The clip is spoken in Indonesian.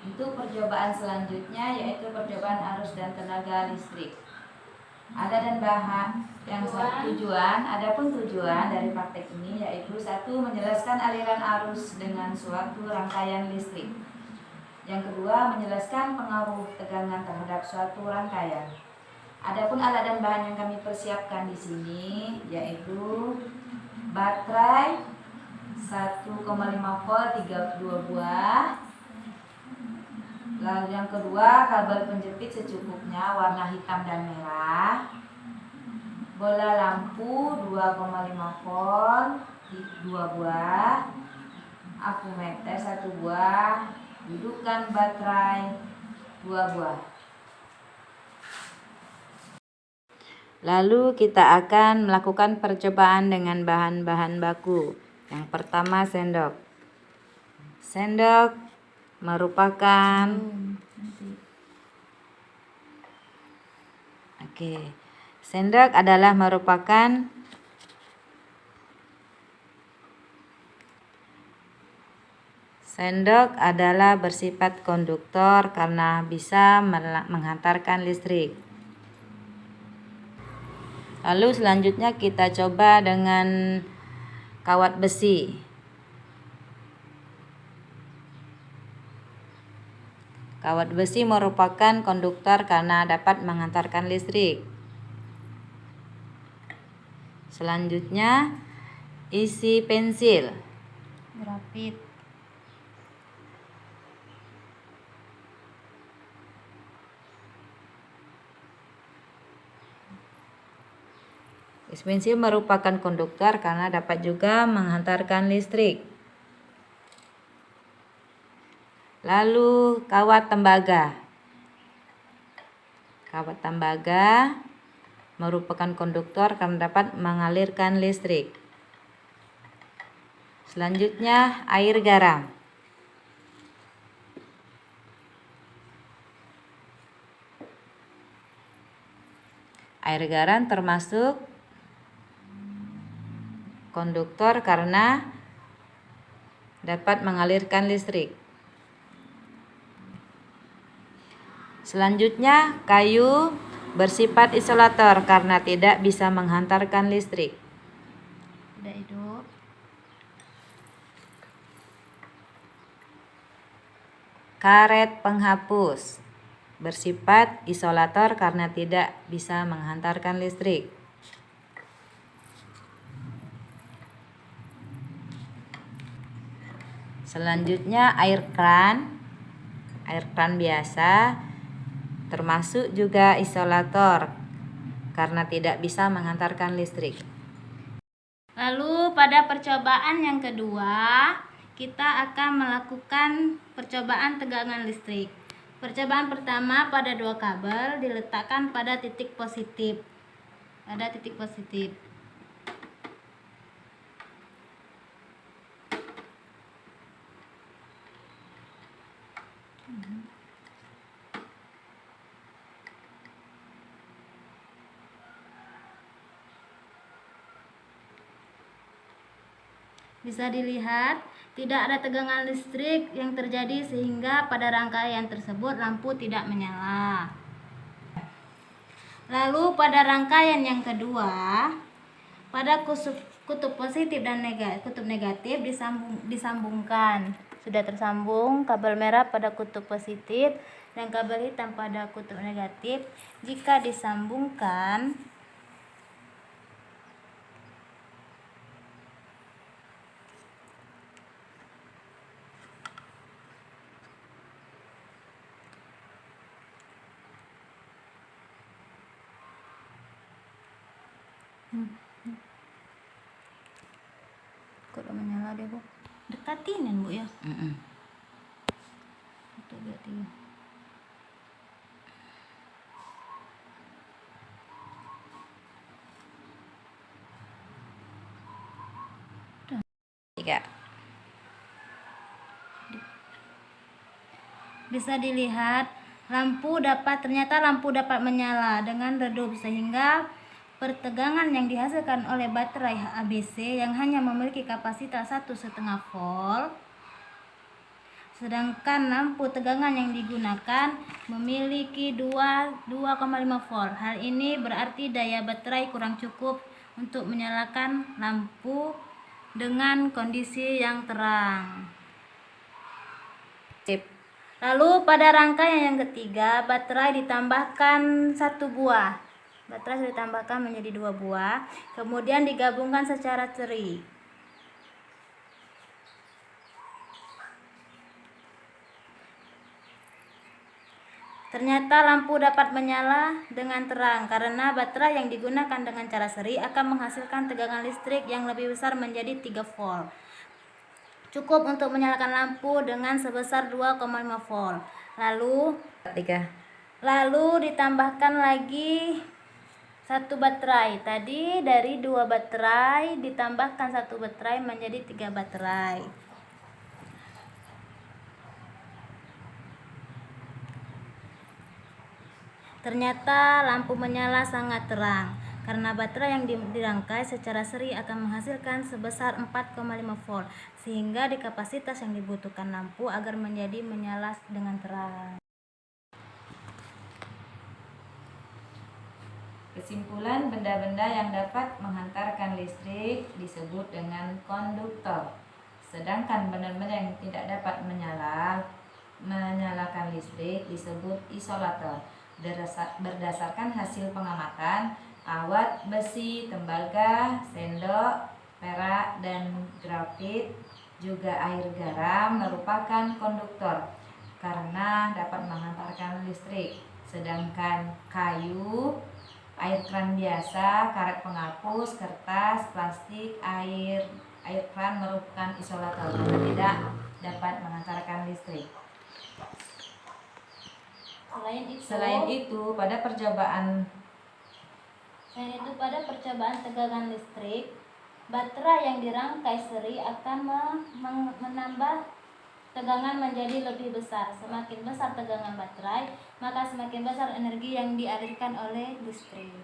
Untuk percobaan selanjutnya yaitu percobaan arus dan tenaga listrik. Ada dan bahan yang adapun tujuan dari praktek ini yaitu satu, menjelaskan aliran arus dengan suatu rangkaian listrik. Yang kedua, menjelaskan pengaruh tegangan terhadap suatu rangkaian. Adapun alat dan bahan yang kami persiapkan di sini yaitu baterai 1,5 volt 32 buah. Lalu yang kedua, kabel penjepit secukupnya warna hitam dan merah. Bola lampu 2,5 volt 2 buah. Akumeter 1 buah. Dudukan baterai 2 buah. Lalu kita akan melakukan percobaan dengan bahan-bahan baku. Yang pertama, sendok. Sendok merupakan sendok adalah merupakan bersifat konduktor karena bisa menghantarkan listrik. Lalu selanjutnya kita coba dengan kawat besi. Kawat besi merupakan konduktor karena dapat menghantarkan listrik. Selanjutnya, isi pensil. Grafit. Isi pensil merupakan konduktor karena dapat juga menghantarkan listrik. Lalu kawat tembaga. Kawat tembaga merupakan konduktor karena dapat mengalirkan listrik. Selanjutnya, air garam. Air garam termasuk konduktor karena dapat mengalirkan listrik. Selanjutnya, kayu bersifat isolator karena tidak bisa menghantarkan listrik. Udah hidup. Karet penghapus bersifat isolator karena tidak bisa menghantarkan listrik. Selanjutnya, air kran. Air kran biasa termasuk juga isolator karena tidak bisa menghantarkan listrik. Lalu pada percobaan yang kedua, kita akan melakukan percobaan tegangan listrik. Percobaan pertama, pada dua kabel diletakkan pada titik positif. Ada titik positif. Bisa dilihat tidak ada tegangan listrik yang terjadi sehingga pada rangkaian tersebut lampu tidak menyala. Lalu pada rangkaian yang kedua, pada kutub positif dan kutub negatif disambungkan. Sudah tersambung kabel merah pada kutub positif dan kabel hitam pada kutub negatif. Jika disambungkan, kok udah menyala deh, Bu? Dekatin Bu ya. Itu berarti. Bisa dilihat ternyata lampu dapat menyala dengan redup sehingga pertegangan yang dihasilkan oleh baterai HABC yang hanya memiliki kapasitas 1,5 volt Sedangkan lampu tegangan yang digunakan memiliki 2,5 volt. Hal ini berarti daya baterai kurang cukup untuk menyalakan lampu dengan kondisi yang terang. Lalu pada rangkaian yang ketiga, baterai ditambahkan 1 buah. Baterai sudah ditambahkan menjadi 2 buah, kemudian digabungkan secara seri. Ternyata lampu dapat menyala dengan terang karena baterai yang digunakan dengan cara seri akan menghasilkan tegangan listrik yang lebih besar menjadi 3 volt. Cukup untuk menyalakan lampu dengan sebesar 2,5 volt. Lalu ditambahkan lagi 1 baterai. Tadi dari 2 baterai ditambahkan 1 baterai menjadi 3 baterai. Ternyata lampu menyala sangat terang karena baterai yang dirangkai secara seri akan menghasilkan sebesar 4,5 volt sehingga di kapasitas yang dibutuhkan lampu agar menjadi menyala dengan terang. Kesimpulan, benda-benda yang dapat menghantarkan listrik disebut dengan konduktor. Sedangkan benda-benda yang tidak dapat menyalakan listrik disebut isolator. Berdasarkan hasil pengamatan, kawat besi, tembaga, sendok, perak, dan grafit, juga air garam merupakan konduktor karena dapat menghantarkan listrik. Sedangkan kayu, air keran biasa, karet penghapus, kertas, plastik, air keran merupakan isolator karena tidak dapat menghantarkan listrik. Selain itu pada percobaan tegangan listrik, baterai yang dirangkai seri akan menambah tegangan menjadi lebih besar. Semakin besar tegangan baterai, maka semakin besar energi yang dialirkan oleh listrik.